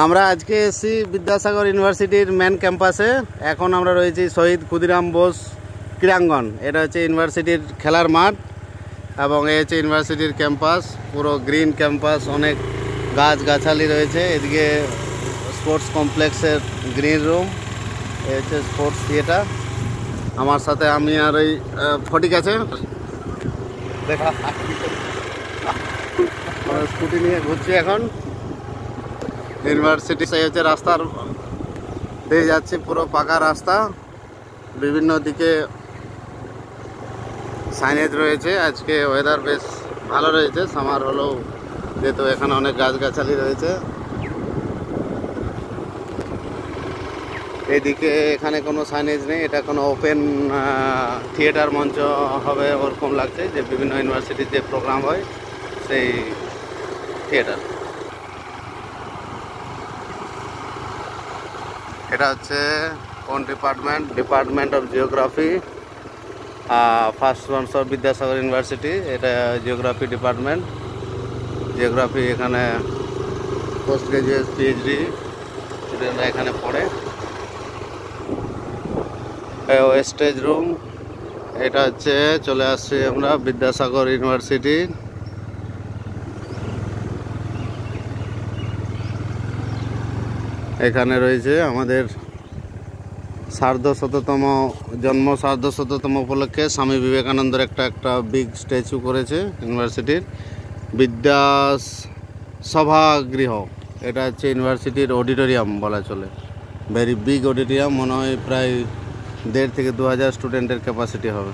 আমরা আজকে এসেছি বিদ্যাসাগর ইউনিভার্সিটির মেন ক্যাম্পাসে। এখন আমরা রয়েছি শহীদ ক্ষুদিরাম বোস ক্রীড়াঙ্গন। এটা হচ্ছে ইউনিভার্সিটির খেলার মাঠ এবং এই হচ্ছে ইউনিভার্সিটির ক্যাম্পাস, পুরো গ্রিন ক্যাম্পাস, অনেক গাছগাছালি রয়েছে। এদিকে স্পোর্টস কমপ্লেক্সের গ্রিন রুম, এই হচ্ছে স্পোর্টস থিয়েটার। আমার সাথে আমি আর ওই ফটিক আছে, দেখা স্কুটি নিয়ে ঘুরছি এখন। ইউনিভার্সিটি সেই হচ্ছে রাস্তার দিয়ে যাচ্ছি, পুরো পাকা রাস্তা, বিভিন্ন দিকে সাইনেজ রয়েছে। আজকে ওয়েদার বেশ ভালো রয়েছে, সামার হলেও যেহেতু এখানে অনেক গাছগাছালি রয়েছে। এদিকে এখানে কোনো সাইনেজ নেই, এটা কোনো ওপেন থিয়েটার মঞ্চ হবে ওরকম লাগছে, যে বিভিন্ন ইউনিভার্সিটিতে প্রোগ্রাম হয় সেই থিয়েটার। এটা হচ্ছে কোন department? Department of geography, first sponsor Vidyasagar university. এটা জিওগ্রাফি ডিপার্টমেন্ট। জিওগ্রাফি এখানে পোস্ট গ্রাজুয়েট, পিএইচডি স্টুডেন্টরা এখানে পড়ে। Stage room. এটা হচ্ছে চলে আসছি আমরা বিদ্যাসাগর ইউনিভার্সিটি। এখানে রয়েছে আমাদের জন্ম ১৫০তম উপলক্ষে স্বামী বিবেকানন্দের একটা বিগ স্ট্যাচু করেছে ইউনিভার্সিটির। সভাগৃহ, এটা হচ্ছে ইউনিভার্সিটির অডিটোরিয়াম বলা চলে, ভেরি বিগ অডিটোরিয়াম। মনে হয় প্রায় ১৫০০ থেকে ২০০০ স্টুডেন্টের ক্যাপাসিটি হবে।